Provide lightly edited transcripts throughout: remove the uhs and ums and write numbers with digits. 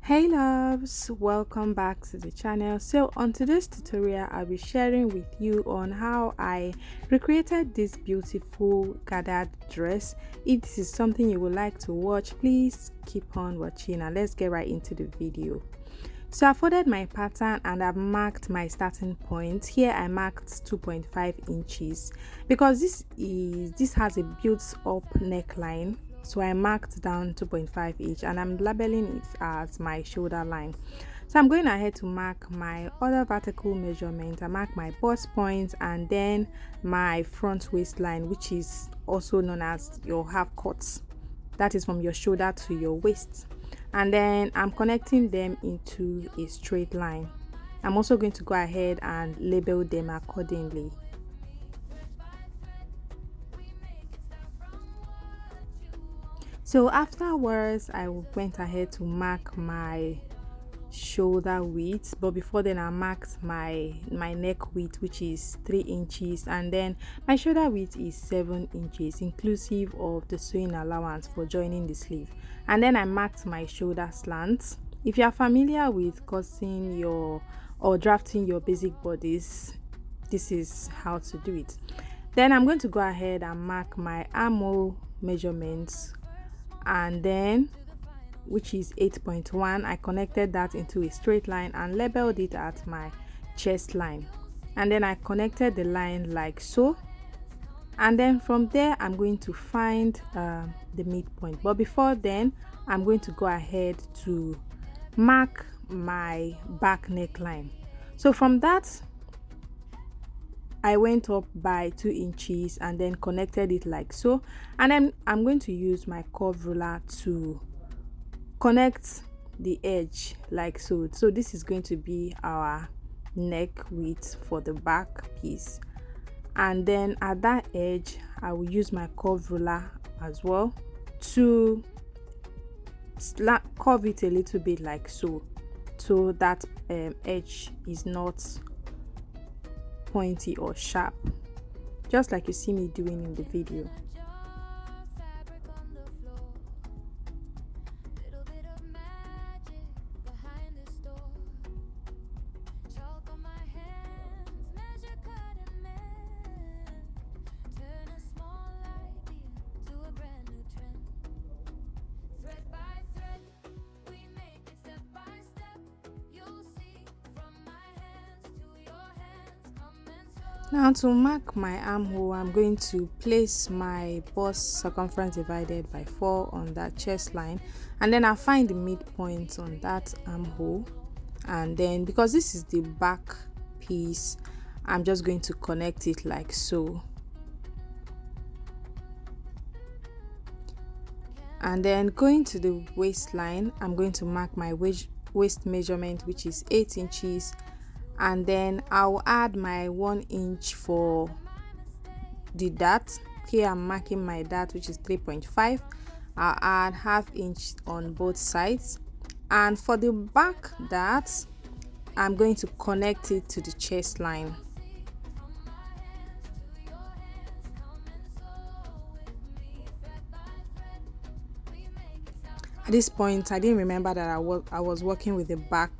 Hey loves, welcome back to the channel. So on today's tutorial I'll be sharing with you on how I recreated this beautiful gathered dress. If this is something you would like to watch, please keep on watching and let's get right into the video. So I folded my pattern and I've marked my starting point. Here I marked 2.5 inches because this has a built up neckline. So I marked down 2.5 inch and I'm labeling it as my shoulder line. So I'm going ahead to mark my other vertical measurement. I mark my bust point and then my front waistline, which is also known as your half cut. That is from your shoulder to your waist, and then I'm connecting them into a straight line. I'm also going to go ahead and label them accordingly. So afterwards I went ahead to mark my shoulder width, but before then I marked my neck width, which is 3 inches, and then my shoulder width is 7 inches inclusive of the sewing allowance for joining the sleeve. And then I marked my shoulder slant. If you are familiar with cutting your or drafting your basic bodies, this is how to do it. Then I'm going to go ahead and mark my armhole measurements, and then which is 8.1, I connected that into a straight line and labeled it at my chest line, and then I connected the line like so, and then from there I'm going to find the midpoint. But before then I'm going to go ahead to mark my back neckline. So from that I went up by 2 inches and then connected it like so, and then I'm going to use my curve ruler to connect the edge like so. So this is going to be our neck width for the back piece, and then at that edge I will use my curve ruler as well to curve it a little bit like so, so that edge is not pointy or sharp, just like you see me doing in the video. Now to mark my armhole, I'm going to place my bust circumference divided by 4 on that chest line, and then I'll find the midpoint on that armhole, and then because this is the back piece I'm just going to connect it like so, and then going to the waistline I'm going to mark my waist measurement, which is 8 inches, and then I'll add my 1 inch for the dart. Here I'm marking my dart, which is 3.5. I'll add ½ inch on both sides, and for the back dart I'm going to connect it to the chest line. At this point I didn't remember that I was working with the back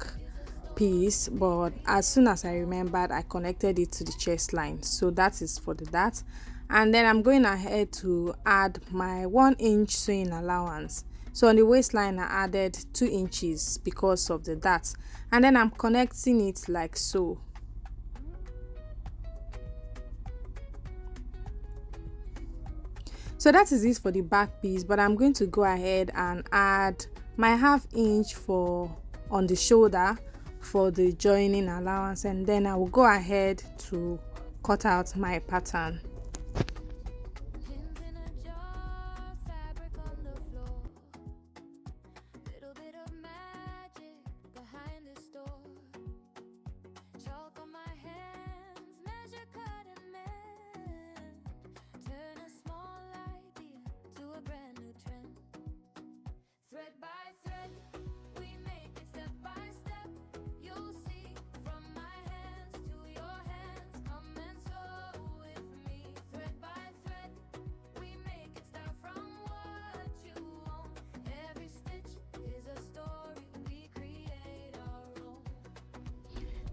piece, but as soon as I remembered I connected it to the chest line. So that is for the dart, and then I'm going ahead to add my 1 inch sewing allowance. So on the waistline I added 2 inches because of the dart, and then I'm connecting it like so. So that is it for the back piece, but I'm going to go ahead and add my ½ inch for on the shoulder for the joining allowance, and then I will go ahead to cut out my pattern.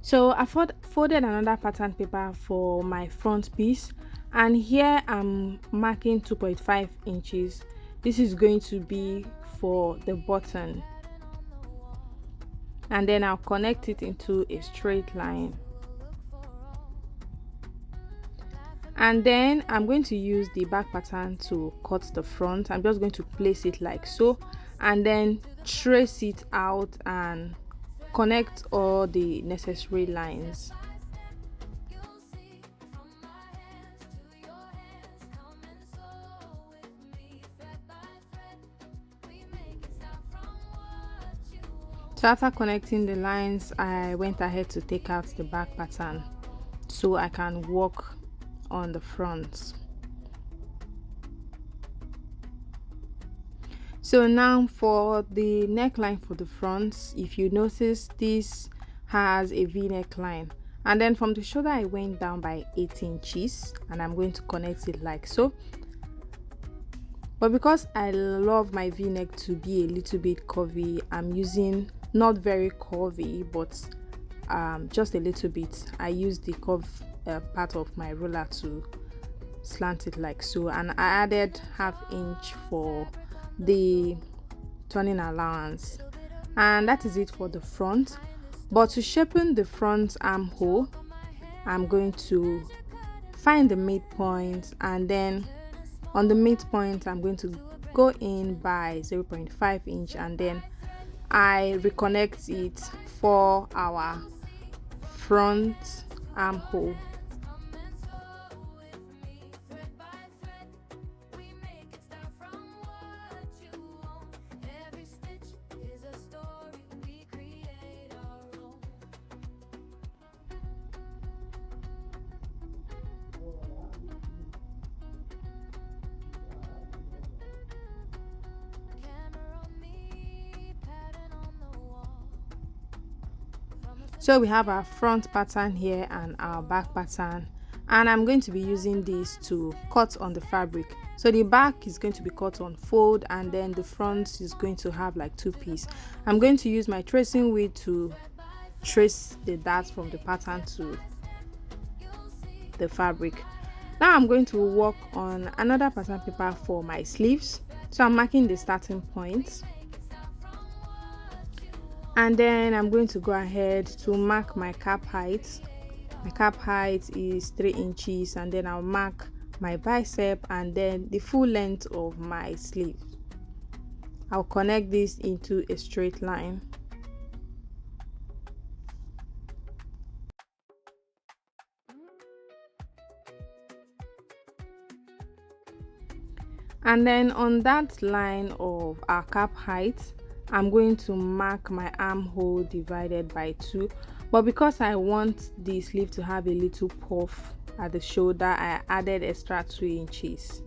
So I folded another pattern paper for my front piece, and here I'm marking 2.5 inches. This is going to be for the button, and then I'll connect it into a straight line. And then I'm going to use the back pattern to cut the front. I'm just going to place it like so, and then trace it out and connect all the necessary lines. So after connecting the lines, I went ahead to take out the back pattern so I can work on the front. So now for the neckline for the front, if you notice, this has a V neckline, and then from the shoulder I went down by 8 inches, and I'm going to connect it like so. But because I love my v-neck to be a little bit curvy, I'm using not very curvy, but just a little bit. I use the curve part of my ruler to slant it like so, and I added ½ inch for the turning allowance, and that is it for the front. But to shapen the front armhole, I'm going to find the midpoint, and then on the midpoint I'm going to go in by 0.5 inch, and then I reconnect it for our front armhole. So we have our front pattern here and our back pattern, and I'm going to be using this to cut on the fabric. So the back is going to be cut on fold, and then the front is going to have like 2 pieces. I'm going to use my tracing wheel to trace the darts from the pattern to the fabric. Now I'm going to work on another pattern paper for my sleeves. So I'm marking the starting point, and then I'm going to go ahead to mark my cap height. My cap height is 3 inches, and then I'll mark my bicep and then the full length of my sleeve. I'll connect this into a straight line. And then on that line of our cap height, I'm going to mark my armhole divided by 2. But because I want the sleeve to have a little puff at the shoulder, I added extra 2 inches.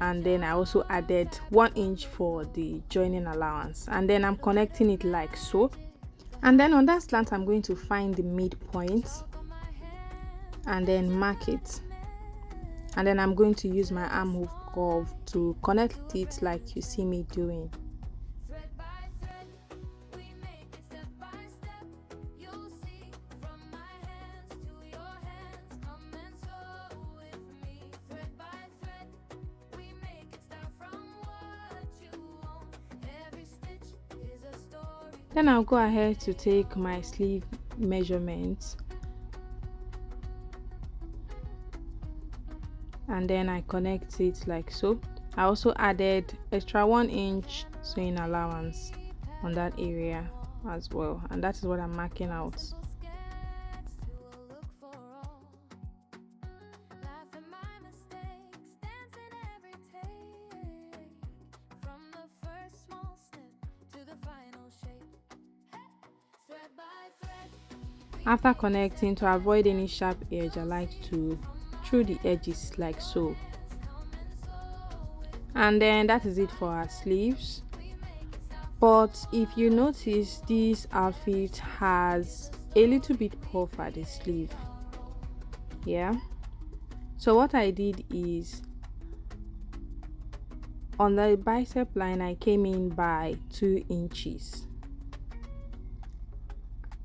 And then I also added 1 inch for the joining allowance. And then I'm connecting it like so. And then on that slant, I'm going to find the midpoint and then mark it. And then I'm going to use my armhole curve to connect it like you see me doing. Then I'll go ahead to take my sleeve measurements, and then I connect it like so. I also added extra 1 inch sewing allowance on that area as well, and that is what I'm marking out. After connecting, to avoid any sharp edge, I like to through the edges like so. And then that is it for our sleeves. But if you notice, this outfit has a little bit puff at the sleeve. Yeah, so what I did is on the bicep line I came in by 2 inches,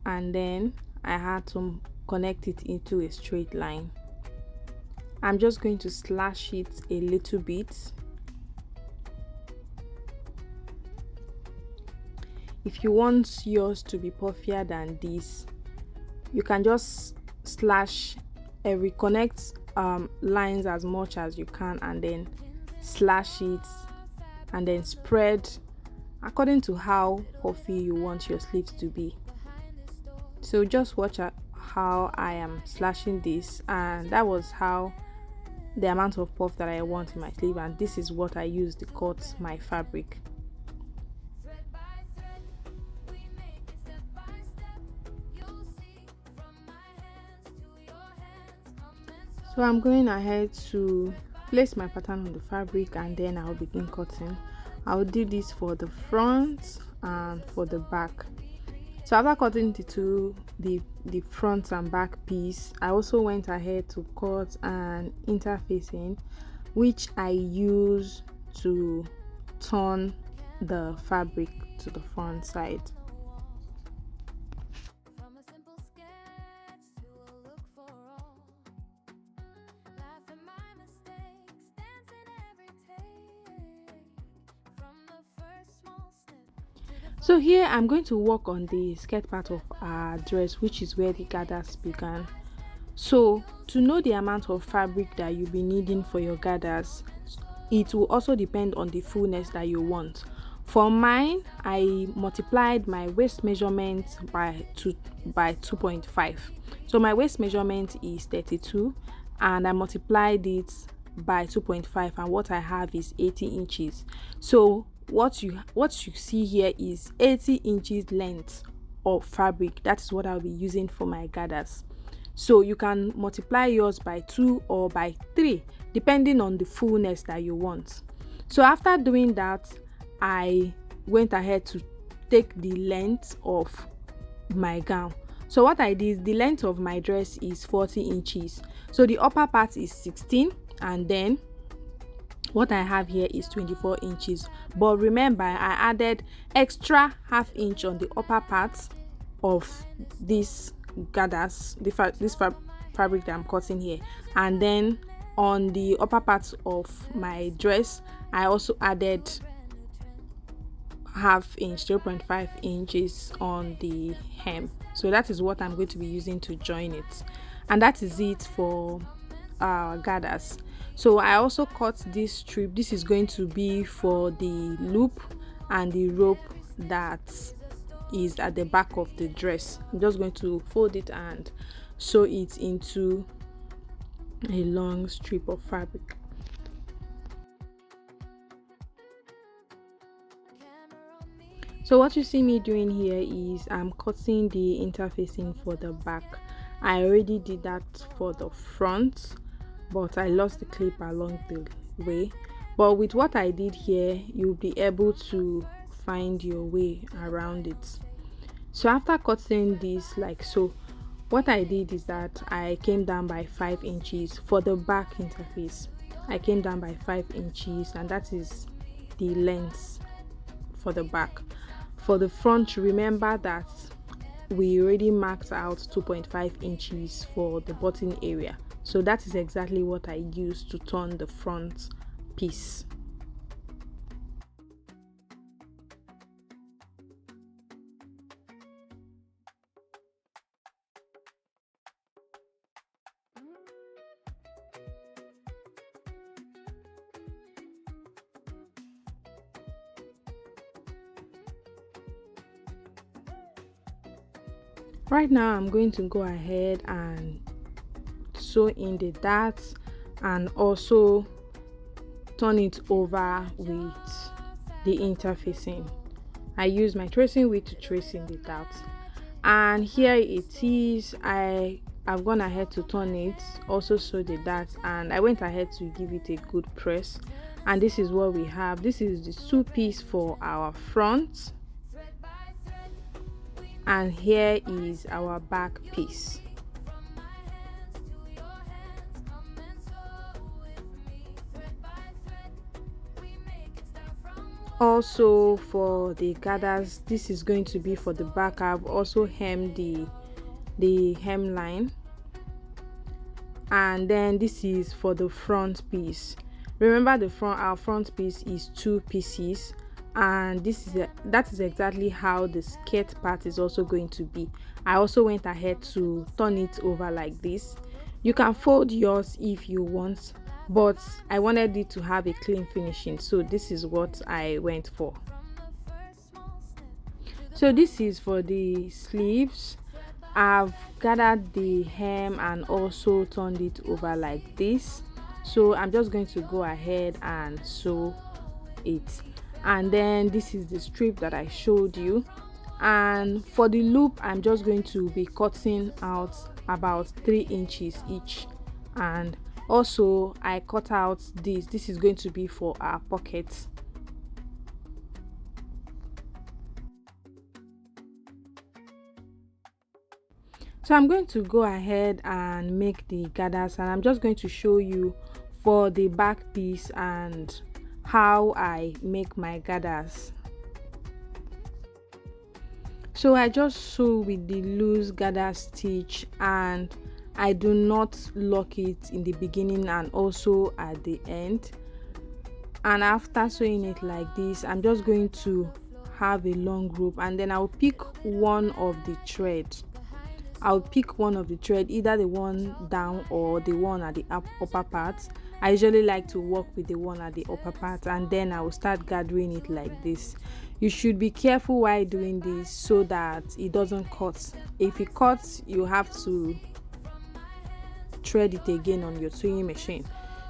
and then I had to connect it into a straight line. I'm just going to slash it a little bit. If you want yours to be puffier than this, you can just slash and reconnect lines as much as you can, and then slash it, and then spread according to how puffy you want your sleeves to be. So just watch how I am slashing this, and that was how the amount of puff that I want in my sleeve, and this is what I use to cut my fabric. So I'm going ahead to place my pattern on the fabric, and then I'll begin cutting. I'll do this for the front and for the back. So after cutting the front and back piece, I also went ahead to cut an interfacing, which I use to turn the fabric to the front side. So here I'm going to work on the skirt part of our dress, which is where the gathers began. So to know the amount of fabric that you'll be needing for your gathers, it will also depend on the fullness that you want. For mine, I multiplied my waist measurement by 2.5. So my waist measurement is 32, and I multiplied it by 2.5, and what I have is 80 inches. So what you see here is 80 inches length of fabric. That is what I'll be using for my gathers. So you can multiply yours by 2 or by 3 depending on the fullness that you want. So after doing that, I went ahead to take the length of my gown. So what I did, the length of my dress is 40 inches. So the upper part is 16, and then what I have here is 24 inches. But remember, I added extra half inch on the upper part of this gathers, this fabric that I'm cutting here, and then on the upper part of my dress I also added half inch, 0.5 inches on the hem. So that is what I'm going to be using to join it, and that is it for gathers. So I also cut this strip. This is going to be for the loop and the rope that is at the back of the dress. I'm just going to fold it and sew it into a long strip of fabric. So what you see me doing here is I'm cutting the interfacing for the back. I already did that for the front, but I lost the clip along the way. But with what I did here, you'll be able to find your way around it. So after cutting this like so, what I did is that I came down by 5 inches for the back interface. I came down by 5 inches, and that is the length for the back. For the front, remember that we already marked out 2.5 inches for the button area. So that is exactly what I used to turn the front piece. Right now I'm going to go ahead and sew in the darts and also turn it over with the interfacing. I use my tracing wheel to trace in the darts, and here it is. I've gone ahead to turn it, also sew the darts, and I went ahead to give it a good press, and this is what we have. This is the 2-piece for our front, and here is our back piece. Also for the gathers, this is going to be for the back. I've also hemmed the the hemline, and then this is for the front piece. Remember, our front piece is 2 pieces, and that is exactly how the skirt part is also going to be. I also went ahead to turn it over like this. You can fold yours if you want, but I wanted it to have a clean finishing, so this is what I went for. So this is for the sleeves. I've gathered the hem and also turned it over like this. So I'm just going to go ahead and sew it. And then this is the strip that I showed you. And for the loop, I'm just going to be cutting out about 3 inches each. And also I cut out this is going to be for our pockets. So I'm going to go ahead and make the gathers, and I'm just going to show you for the back piece and how I make my gathers. So I just sew with the loose gather stitch, and I do not lock it in the beginning and also at the end. And after sewing it like this, I'm just going to have a long rope, and then I'll pick one of the thread. I'll pick one of the thread, either the one down or the one at the upper part. I usually like to work with the one at the upper part, and then I will start gathering it like this. You should be careful while doing this so that it doesn't cut. If it cuts, you have to thread it again on your sewing machine.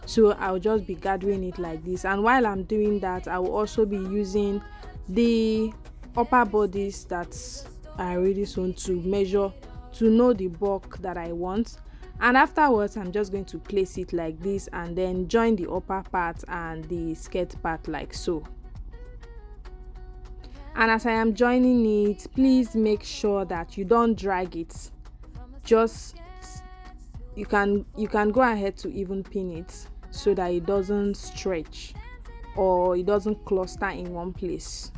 So I'll just be gathering it like this, and while I'm doing that, I will also be using the upper bodies that I already sewn to measure to know the bulk that I want. And afterwards, I'm just going to place it like this and then join the upper part and the skirt part like so. And as I am joining it, please make sure that you don't drag it. Just you can go ahead to even pin it so that it doesn't stretch or it doesn't cluster in one place.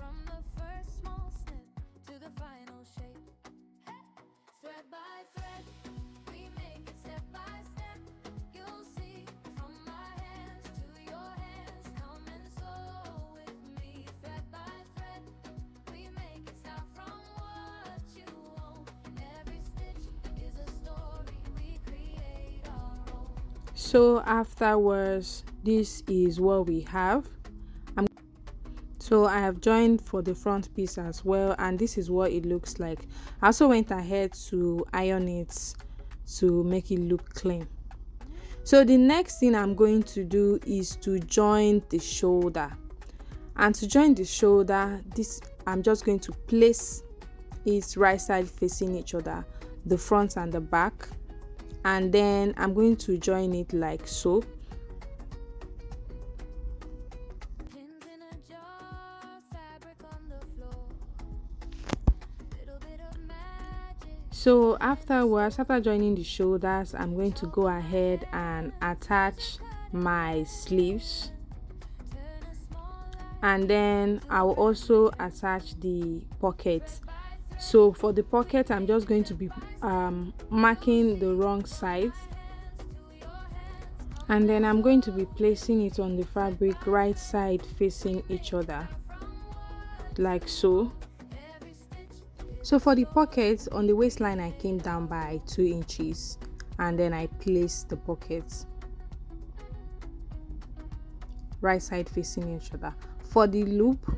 So afterwards, this is what we have. So I have joined for the front piece as well, and this is what it looks like. I also went ahead to iron it to make it look clean. So the next thing I'm going to do is to join the shoulder. And to join the shoulder, I'm just going to place it right side facing each other, the front and the back, and then I'm going to join it like so. So afterwards, after joining the shoulders, I'm going to go ahead and attach my sleeves, and then I will also attach the pocket. So for the pocket, I'm just going to be marking the wrong side, and then I'm going to be placing it on the fabric right side facing each other like so. So for the pocket, on the waistline I came down by 2 inches, and then I placed the pocket right side facing each other. For the loop,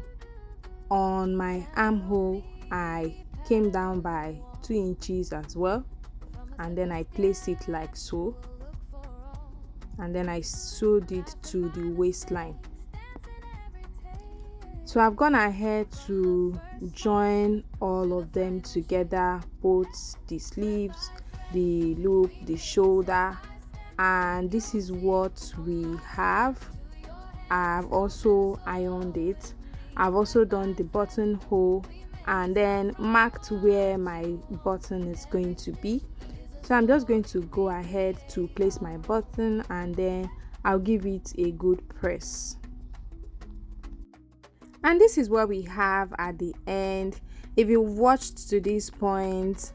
on my armhole I came down by 2 inches as well, and then I placed it like so, and then I sewed it to the waistline. So I've gone ahead to join all of them together, both the sleeves, the loop, the shoulder, and this is what we have. I've also ironed it. I've also done the buttonhole and then marked where my button is going to be. So I'm just going to go ahead to place my button, and then I'll give it a good press. And this is what we have at the end. If you watched to this point,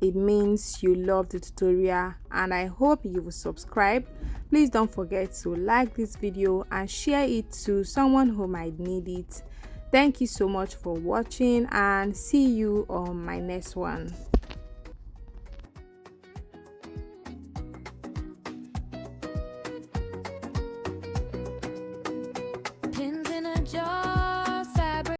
it means you love the tutorial, and I hope you will subscribe. Please don't forget to like this video and share it to someone who might need it. Thank you so much for watching, and see you on my next one. Pins in a jar.